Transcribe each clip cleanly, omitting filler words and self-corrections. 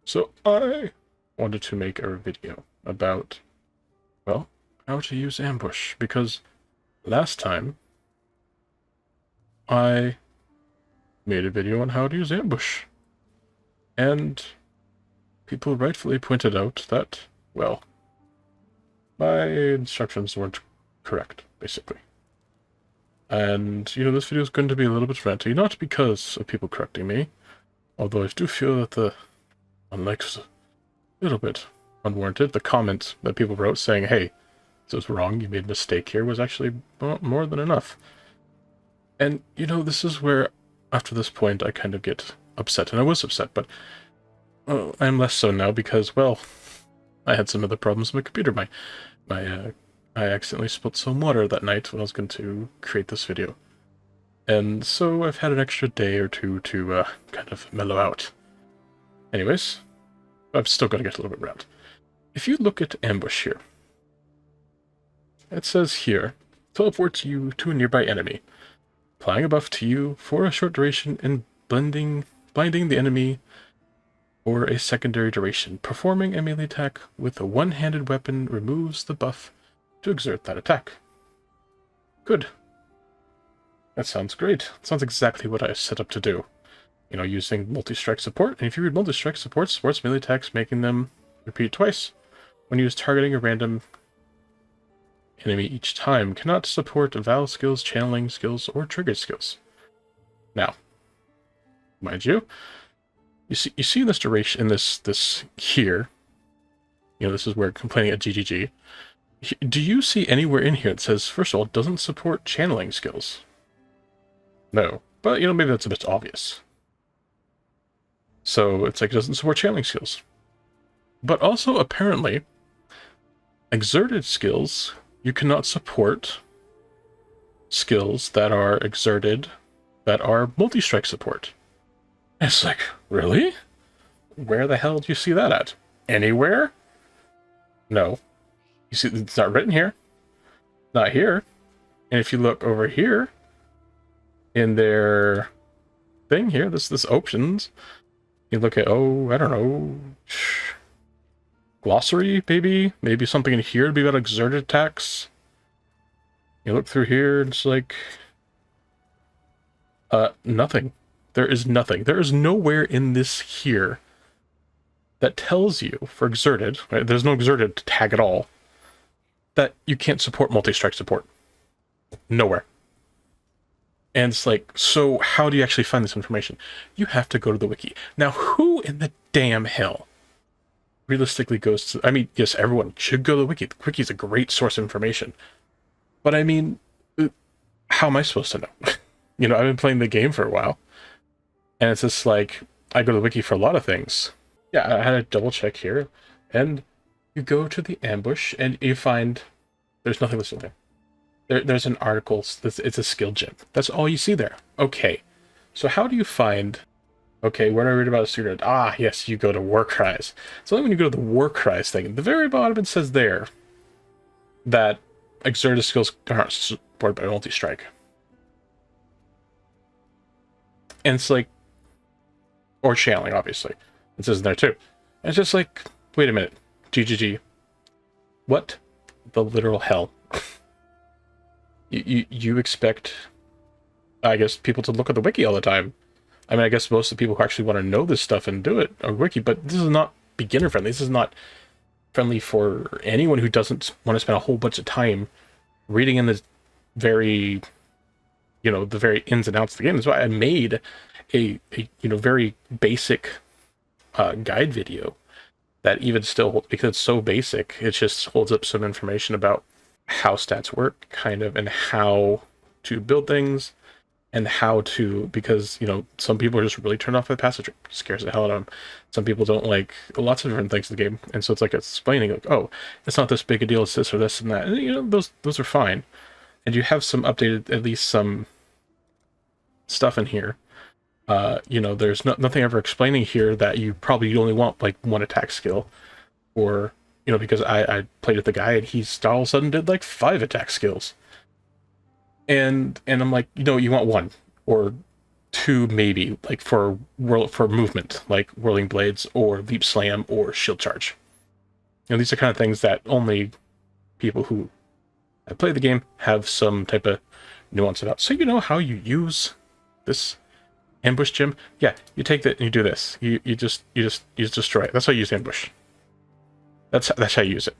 So I wanted to make a video about, well, how to use ambush, because last time I made a video on how to use ambush, and people rightfully pointed out that, well, my instructions weren't correct, basically. And, this video is going to be a little bit ranty, not because of people correcting me, although I do feel that the unlikes a little bit unwarranted. The comment that people wrote saying, hey, this was wrong, you made a mistake here, was actually more than enough. And, this is where, after this point, I kind of get upset. And I was upset, but I'm less so now because, well, I had some other problems with my computer. I accidentally spilled some water that night when I was going to create this video. And so I've had an extra day or two to kind of mellow out. Anyways, I'm still going to get a little bit around. If you look at ambush here, it says here, teleports you to a nearby enemy, applying a buff to you for a short duration and blinding the enemy for a secondary duration. Performing a melee attack with a one-handed weapon removes the buff to exert that attack. Good. That sounds great. It sounds exactly what I set up to do. Using multi-strike support. And if you read multi-strike support, supports melee attacks, making them repeat twice. When used targeting a random enemy each time, cannot support Val skills, channeling skills, or trigger skills. Now, mind you see in this duration, in this here, this is where complaining at GGG. Do you see anywhere in here that says, first of all, it doesn't support channeling skills? No, but maybe that's a bit obvious. So it's like it doesn't support channeling skills. But also, apparently, exerted skills, you cannot support skills that are exerted that are multi-strike support. And it's like, really? Where the hell do you see that at? Anywhere? No. You see, it's not written here. Not here. And if you look over here, in their thing here, this options, you look at, oh, I don't know, glossary, maybe something in here to be about exerted attacks. You look through here, it's like, nothing. There is nothing. There is nowhere in this here that tells you for exerted, right? There's no exerted tag at all, that you can't support multi-strike support. Nowhere. And it's like, so how do you actually find this information? You have to go to the wiki. Now, who in the damn hell realistically goes to... I mean, yes, everyone should go to the wiki. The wiki is a great source of information. But I mean, how am I supposed to know? I've been playing the game for a while. And it's just like, I go to the wiki for a lot of things. Yeah, I had a double check here. And you go to the ambush and you find there's nothing listed there. There's an article, it's a skill gem. That's all you see there. Okay, so how do you find, okay, where do I read about a student? Ah, yes, you go to Warcries. It's only when you go to the Warcries thing, at the very bottom it says there that exerted skills aren't supported by multi-strike. And it's like, or channeling, obviously. It says in there too. And it's just like, wait a minute, GGG. What the literal hell? You expect, I guess, people to look at the wiki all the time. I mean, I guess most of the people who actually want to know this stuff and do it are wiki, but this is not beginner friendly. This is not friendly for anyone who doesn't want to spend a whole bunch of time reading in the very, the very ins and outs of the game. That's why I made a very basic guide video that even still, because it's so basic, it just holds up some information about how stats work, kind of, and how to build things, and how to, because, some people are just really turned off by the passage. It scares the hell out of them. Some people don't like lots of different things in the game, and so it's like explaining, like, oh, it's not this big a deal, it's this or this and that. And, those are fine. And you have some updated, at least some stuff in here. There's nothing ever explaining here that you probably only want, like, one attack skill, or because I played with the guy and he's all of a sudden did like 5 attack skills. And I'm like, you want 1 or 2 maybe, like for movement, like Whirling Blades or Leap Slam or Shield Charge. These are kind of things that only people who have played the game have some type of nuance about. So you know how you use this ambush gem? Yeah, you take that and you do this. You just destroy it. That's how you use ambush. That's how you use it.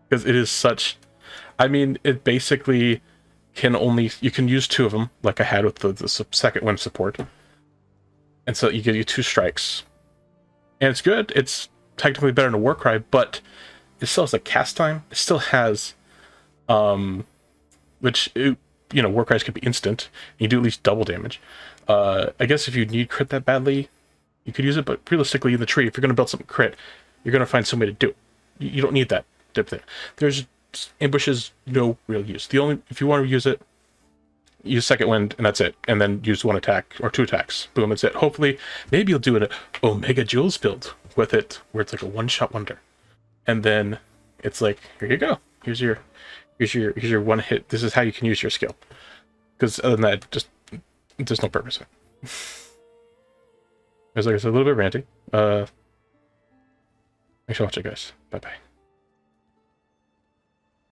Because it is such, I mean, it basically you can use 2 of them, like I had with the second wind support. And so you give you 2 strikes. And it's good. It's technically better than a Warcry, but it still has a cast time. It still has, Warcries could be instant. You do at least double damage. I guess if you need crit that badly, you could use it, but realistically in the tree, if you're going to build something crit, you're going to find some way to do it. You don't need that type of thing. There's ambushes, no real use. If you want to use it, use second wind, and that's it. And then use 1 attack or 2 attacks. Boom, that's it. Hopefully, maybe you'll do an Omega Jules build with it, where it's like a one-shot wonder. And then it's like, here you go. Here's your one hit. This is how you can use your skill. Because other than that, just there's no purpose. As like I said, a little bit ranty. Thanks for watching, guys. Bye bye.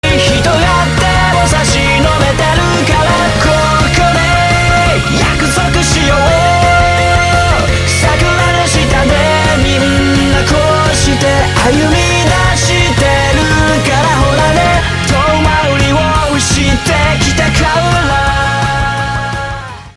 人が手を差し伸べてるからここで約束しよう